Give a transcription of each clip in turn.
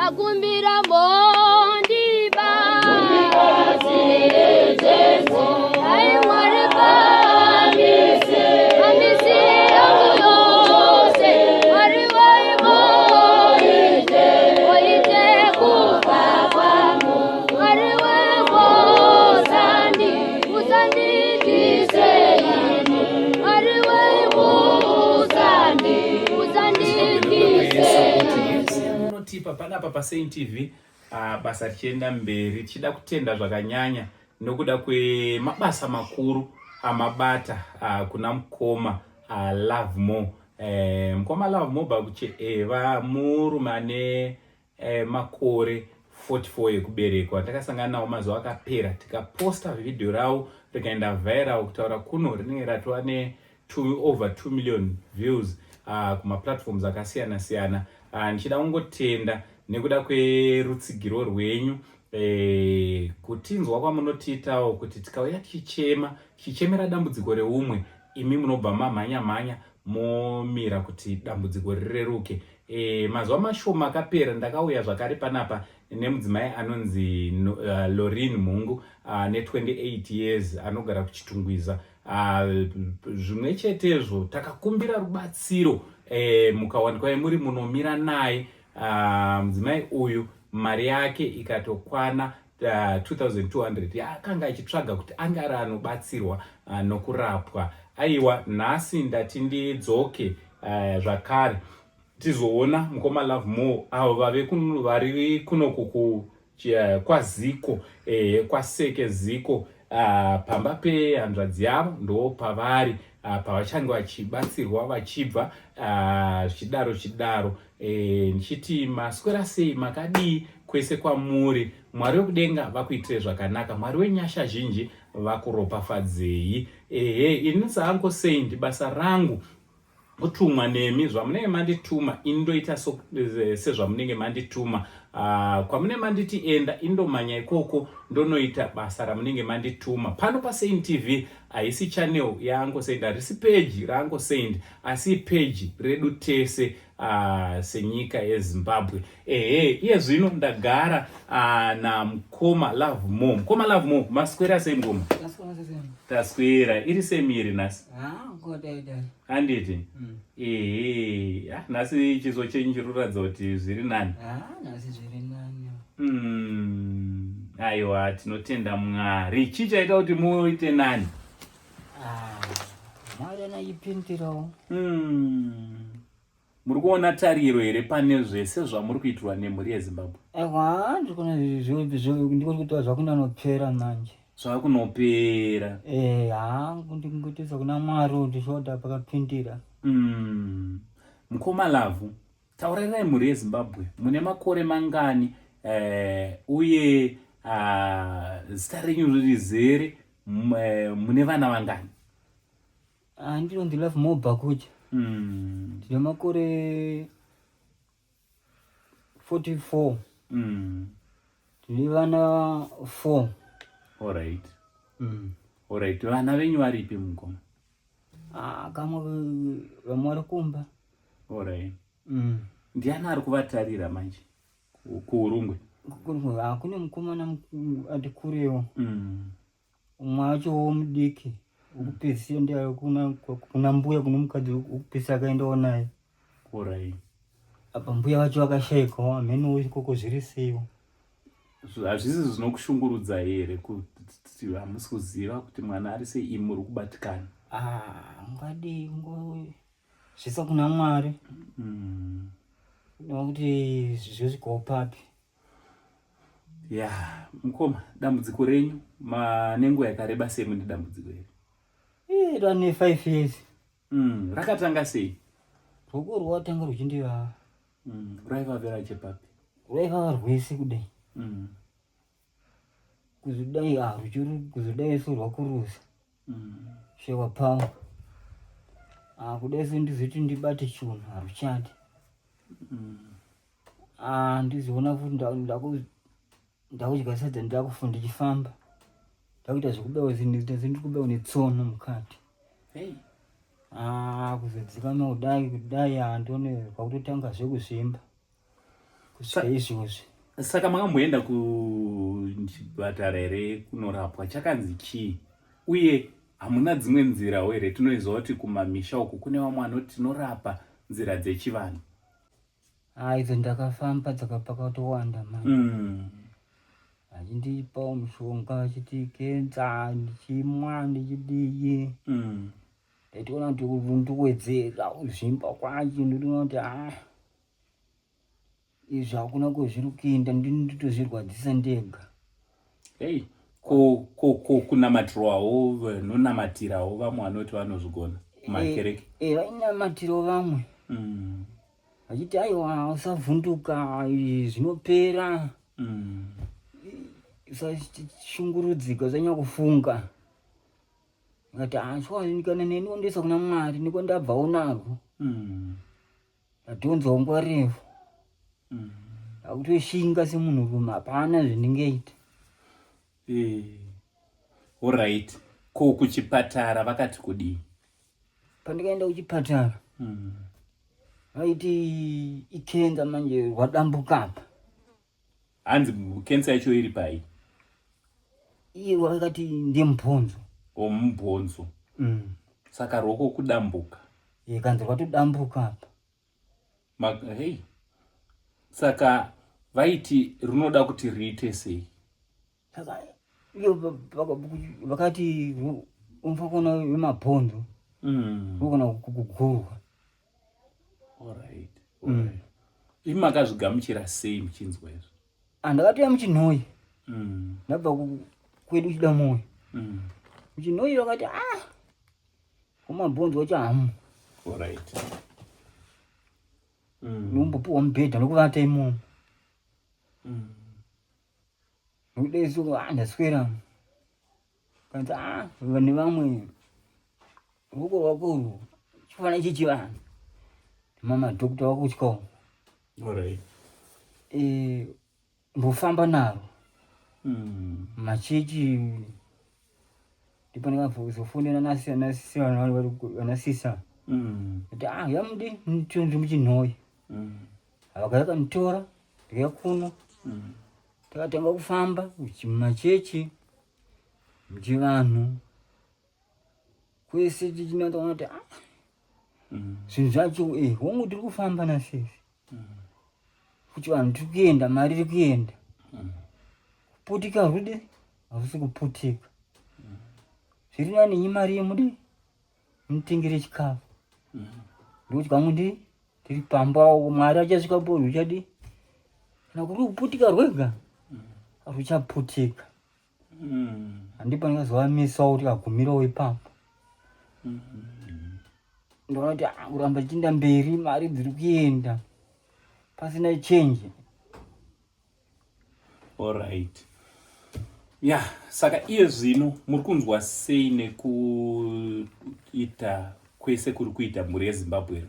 ndakumbira mondiba ai Mwari kamisi yangu yose Mwari waimoite kufa kwangu Mwari wekosandi usandidiseni Mwari wemusandi usandidiseni Unotipa panapa paSaint TV basa richienda mberi tichida kutenda zvakanyanya nokuda kwemabasa makuru amabata kuna mukoma Love More. Mukoma Love More bakuche murume ane makore 44 ekuberekwa. Takasangana nawo mazuva akapera tikaposta video rawo rikaenda viral kutaura kuno rinenge ratova ne over 2 million views kuma platforms akasiyana siyana. Nichida kungotenda nekuda kwerutsigiro rwenyu kutinzwa kwamunotiitawo kuti tikauya tichichemera dambudziko reumwe imi munobva mamhanya momira kuti dambudziko rireruke. Mazuva mashoma akapera ndakauya zvakare panapa nemudzimai anonzi Lauren Mhungu ne 28 years anogara kuchitungwiza. Zvimwe chetezvo takakumbira rubatsiro mukawanikwa muri munomira naye. Mudzimai uyu mari yake ikatokwana 2200 yakanga achitsvaga kuti anga ari anobatsirwa nokurapwa. Aiwa nhasi ndati ndidzoke zvakare tizoona mukoma Love More avo vari kunoku kwaZiko kwaSeke Ziko pamba pehanzvadzi yavo ndo pavari pavachange vachibatsirwa vachibva chidaro. Nichiti maswera sei makadii kwese kwamuri. Mwari wekudenga vakuitire zvakanaka. Mwari wenyasha zhinji vakuropafadzei. Ini saAnko Saint basa rangu kutumwa nemi zvamunenge mandituma indoita sezvamunenge mandituma. Kwamune manditi enda indomanya ikoko ndonoita basa ramunenge mandituma. Pano paSaint TV haisi channel yaAnko Saint, harisi page raAnko Saint, asi page redu tese senyika yeZimbabwe. Iye zvino ndagara namukoma Love More. Mukoma Love More maswera sei ngoma? Taswera iri semiri nasi. Handiti? Nasi chizo chenyu chiruradza kuti zviri nani? Nasi zviri nani. Aiwa tinotenda Mwari. Chii chaita kuti muite nani? Mwari anayipindirawo. Muri kuona tariro here pane zvese zvamuri kuitirwa nemhuri yeZimbabwe? Ndikuona ndikutaura zvakunanopera manje. Zvakunopera? Ndingotisa kuna Mwari ndishoda pakapindira. Mukoma Love, taurirai mhuri yeZimbabwe. Mune makore mangani uye zita renyu rizere mune vana vangani? Ndinonzi Love More Bhakucha. Ndine makore 44. Ndine vana 4. Alright. Alright. Vana venyu varipi mukoma? Kamwe vamwe vari kumba. Alright. Ndiani ari kuvatarira manje kuurungwe? Kune mukomana ati kurewo. Umwe wacho mudiki ukupedzisira ndiye kuna mbuya kuna mukadzi ukupedzisa akaendawo naye. Alright. Apa mbuya wacho akashayikawo amene ikoko zviri seiwo. Hazvisi zvinokushungurudza here kuti hamusi kuziva kuti mwana ari sei imi muri kubatikana? Ngadi zvisa kuna Mwari. Nokuti zvizvikawo papi. Mukoma, dambudziko renyu manenguva yakareba sei mune dambudziko iri? Rane 5 years. Rakatanga sei? Ruoko rwatanga ruchindivava. Raivavira chepapi? Raivava rwese kudai. Kuzodai kuzodai so rwakurusa. Shewa pawo. Kudai so ndizoti ndibate chinhu haruchati. Ndizoona kuti ndakudya sadza ndakufunda ndichifamba. Ndakuita zvekubewa zindikubewa netsono mukati. Kuzodzikama kudai andione kwakutotanga zvekuzvimba. kusvika izvozvi. Saka makamboenda kuchipatara here kunorapwa, chakanzi chii? Uye hamuna dzimwe nzirawo here? Tinoziva kuti kumamisha uku kune vamwe vanoti tinorapa nzira dzechivanhu. Idzo ndakafamba dzakapakatowanda mani. Achindipawo mushonga achiti kenza, ndichimwa ndichidii. Ndaitoona kuti ndikuwedzera kuzvimba kwacho, ndinoona kuti izvi hakuna kwezviri kuenda, ndinotozvirwadzisa ndega. Hey, kunamatirwawo vanonamatirawo vamwe vanoti vanozvigona kumakereke. Vainamatirawo vamwe vachiti aiwa usavhunduka, izvi zvinopera, usashungurudzika, usanyanya kufunga. Ngati kana neniondesa kuna Mwari niko ndabvawo narwo. Ndadhonzawo nguva refu. Ndakutoshinga semunhurume, hapana zvendingaita. Alright. Kuchipatara vakati kudii? Pandikaenda kuchipatara vaiti ikenza manje rwadambuka apa. Hanzi kenza yacho iri pai? Iye vakati ndemubhonzo. Mubhonzo. Saka rwoko kudambuka? Kanzi rwatodambuka apa. Hey. Saka vaiti runoda kuti riite sei? Saka iyo vakati umfakona wemabhonzo rukona kugurwa. Alright. Imi makazvigamuchira sei muchinzwa izvo? Ndakatoya muchinhoyi. Ndabva kwedu chida moyo. Muchinhoyi vakati wemabhonzo wacho hamu. Alright. Nombopuwa mubhedha nokuvata imomo. Nokudaiso ndaswera. Kanzi vane vamwe ruoko rwako chifana chechivanhu. Mamadhokota vakutyawo. Alright. Ndofamba naro machechi ndipo ndikabvozofonera nasisa kuti yamudi nditonzi muchinhoyi. Vakayakanitora ndikakuno takatanga kufamba machechi muchivanhu kwese tichinataona kuti zvinhu zvacho hongu tiri kufamba nasisi kuti vanhu tiri kuenda, mari iri kuenda, kuputika rudi harusi kuputika. Zviri nani imari yemudi mutengere chikafu ndokuti kamwe tiri pambawo, Mwari achasvikapo zvichadi kana kuri kuputika rwega haruchaputika. Handipa ndikazovamisawo kuti kagumirawo ipapo. Ndoona kuti kuramba tichienda mberi, mari dziri kuenda pasina change. Alright. Saka iye zvino muri kunzwa sei nekuita kwese kuri kuita mhuri yeZimbabwe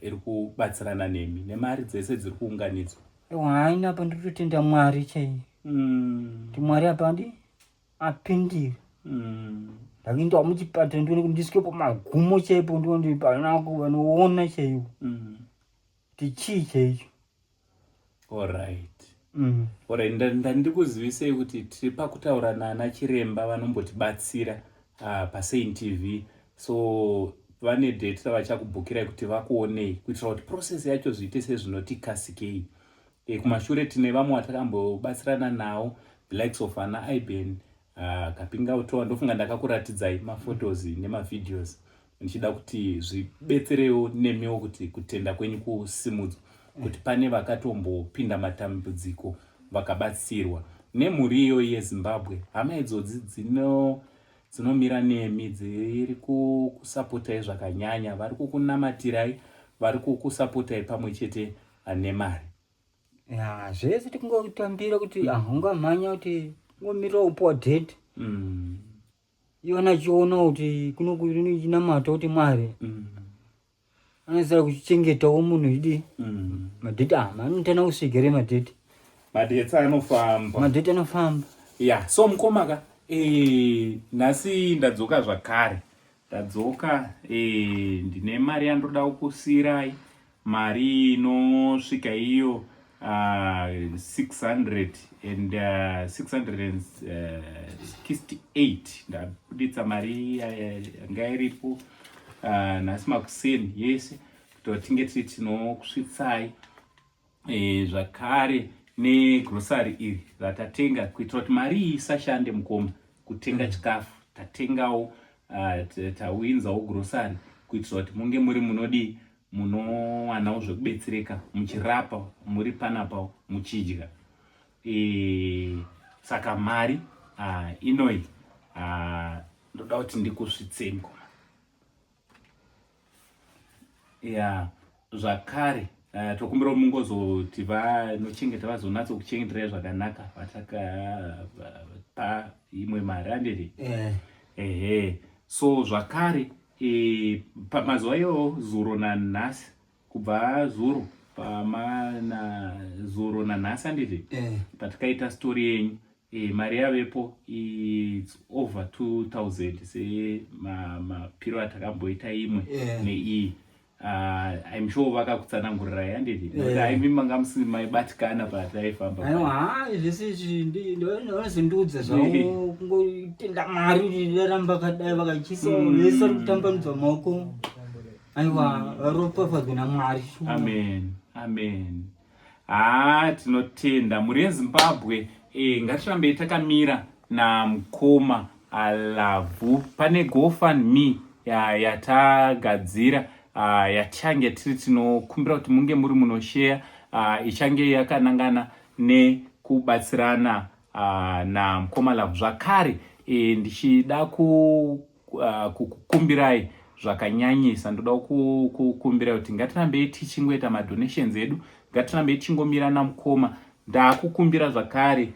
iri kubatsirana nemi nemari dzese dziri kuunganidzwa? Haina apa nditotenda Mwari chaiye. Kuti Mwari apa apindira. Ndakuindawo muchipatara ndione kuti ndisvikepo magumo chaipo, ndione panako vanoona chaivo kuti chii chaicho. Alright. Ndandikuzivisei kuti tiri pakutaura nana chiremba vanombotibatsira paSaint TV. So vane date ravachakubhukirai kuti vakuonei kuitira kuti process yacho zviite sezvinoti kasikei. Kumashure tine vamwe vatakambobatsirana nawo, likes of ana Iben Kapinga Utoa. Ndofunga ndakakuratidzai maphotos nemavideos ndichida kuti zvibetserewo nemiwo kuti kutenda kwenyu kusimudzwa, kuti pane vakatombopinda matambudziko vakabatsirwa. Nemhuri iyo yeZimbabwe, hama idzodzi dzinomira nemi, dziri kusapotai zvakanyanya, vari kukunamatirai, vari kukusapotai pamwe chete nemari. Zvese tikungotambira kuti ungamhanya kuti ngomirira upuwa date. Iwana chiona kuti kunokurini chinamata kuti Mwari anazara kuchichengetawo munhu chidi. Madheti anotana kusvigere madheti. Madheti anofamba. So mukomaka, nhasi ndadzoka zvakare. Ndadzoka ndine mari yandoda kukusirai, mari inosvika iyo 668 ndabuditsa mari yanga iripo nhasi makuseni yese kuti tinge tiri tinokusvitsai zvakare negrosari iri ratatenga kuitira kuti mari iyi isashande mukoma kutenga chikafu. Tatengawo tawinzawo grosari kuitira kuti munge muri munodi munowanawo zvekubetsereka muchirapa muri panapa muchidya. Saka mari inoi ndoda kuti ndikusvitsei mukoma. Zvakare tokumbira mungozoti vanochengeta vazonatso kuchengeterai zvakanaka vatakapa imwe mari handiri. So zvakare pamazuva iwo zuro nanhasi kubva zuro zuro nanhasi handiti patakaita story yenyu mari yavepo it's over 2000 semapiro atakamboita imwe neiyi. I'm sure vakakutsanangurirai handiti nokuti aimi manga musiri maibatikana pataifamba. Aiwa zvese ndonozondiudza zvavo kungotenda mari kuti ndaramba kadai vakachisa vese ri kutambanudzwa maoko. Aiwa varopafadzwe naMwari. Amen. Tinotenda muri yeZimbabwe ngatirambei takamira namukoma Lavhu. Pane GoFundMe yatagadzira yachange tiri tinokumbira kuti munge muri munoshare ichange yakanangana nekubatsirana namukoma Lavhu. Zvakare ndichida kukumbirai zvakanyanyisa, ndoda kukumbirai kuti ngatirambei tichingoita madonations edu, ngatirambei tichingomira namukoma. Ndakukumbira zvakare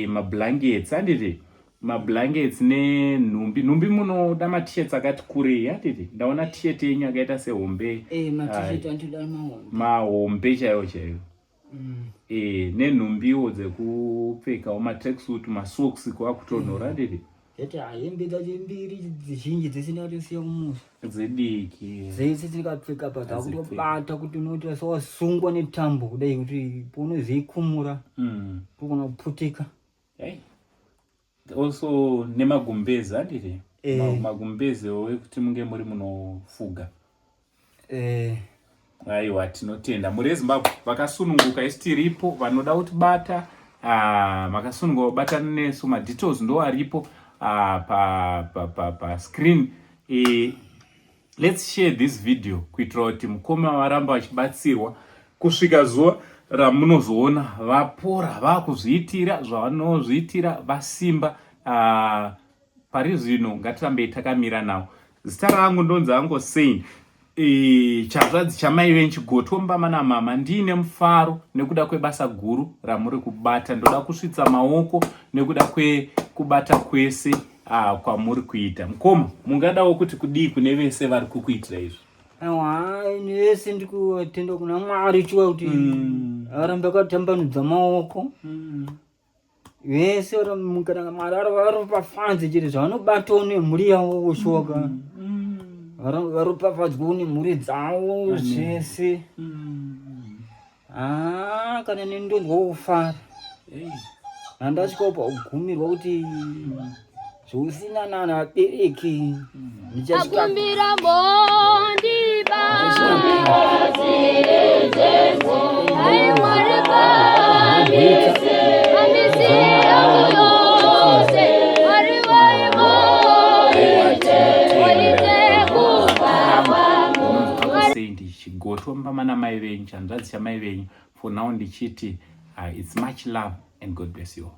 mablankets handiti mablankets nenhumbi. Nhumbi munoda matisheti akati kurei handiti. Ndaona tisheti yenyu yakaita sehombe. Matisheti antoda mahombe chaiwo chaiwo. Nenhumbiwo dzekupfekawo matracksuit masocks kwakutonhora handiti. Hembe dzacho mbiri zhinji dzisinatosiya kumuzi dzidiki dzese dzikapfeka patakutobata kuti unoita sewasungwa netambo kudai kuti paunozoikumura kugona kuputika. Also nemagumbezi handiti magumbezi ekuti munge muri munofuga. Aiwa tinotenda muri yeZimbabwe vakasununguka isi tiripo vanoda kuti bata makasununguka kubatana nesu. Madetails ndo aripo pa screen. Let's share this video kuitira kuti mukoma varamba vachibatsirwa kusvika zuva ramunozoona vapora vakuzviitira zvavanozviitira vasimba. Pari zvino ngatirambei takamira navo. Zita rangu ndonzi Uncle chazvadzi chamai venyu Chigotomba mana mama. Ndiine mufaro nekuda kwebasa guru ramuri kubata. Ndoda kusvitsa maoko nekuda kwekubata kwese kwamuri kuita. Mukoma mungadawo kuti kudii kune vese vari kukuitira izvi? Aiwa nese ndikutenda kuna Mwari chiwa kuti arambe akatambanudza maoko. Vese kana Mwari vari pafanze chete zvavanobatawo nemhuri yavo kushoka. Varopafadzwa nemhuri dzavo zvese. Kana nendonzwa kufara. Handasvikawo paugumirwa kuti zvousina navabereki akumbira mbondi bazi ai Mwari kamisi yangu yose Mwari waimoite kufa kwangu. Chigotomba mana mai venyu chanzvadzi chamai venyu. For now ndichiti it's much love and God bless you all.